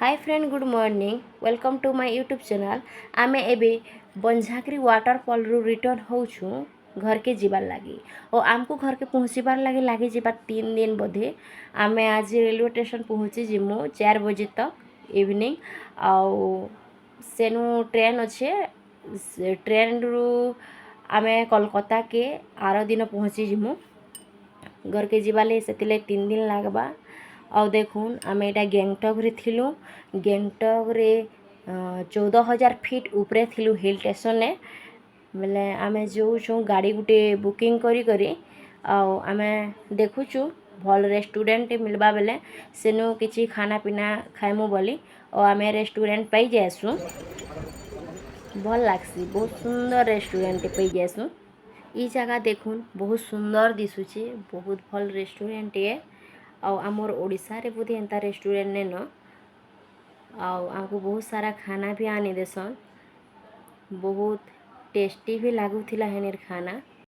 Hi friend, good morning. Welcome to my YouTube channel. आमे एबे बंझाकरी waterfall रु return होछु घर के जीवार लगी और आमको घर के पहुँचबार लगे लगे जीवा 3 दिन बोधे। आमे आज रेलवे स्टेशन पहुँची जिमु 4 बजे तक इवनिंग आउ सेनु ट्रेन अच्छे। ट्रेन रु आमे कोलकाता के आर दिन पहुँची जिमु घर के जीवाले से 3 दिन लगवा। और देखुन आमे एटा गैंगटॉक रे थिलु। गैंगटॉक रे 14,000 फीट ऊपरे थिलु हिल स्टेशन ने बेले आमे जो गाड़ी गुटे बुकिंग करी आमे देखुचु भल रेस्टोरेंट मिलबा बेले सेनु किछि खाना पीना खाइमु बोली और आमे रेस्टोरेंट पाई जासु। भल लागसी, बहुत सुंदर रेस्टोरेंट पाई जासु। ई जगह देखुन बहुत सुंदर दिसुचे, बहुत भल रेस्टोरेंट है। आउ आमर ओडिशा रे बोधे एंता रेस्टोरेंट ने न आउ आमको बहुत सारा खाना भी आनी देसन। बहुत टेस्टी भी लागुथिला हेनेर खाना।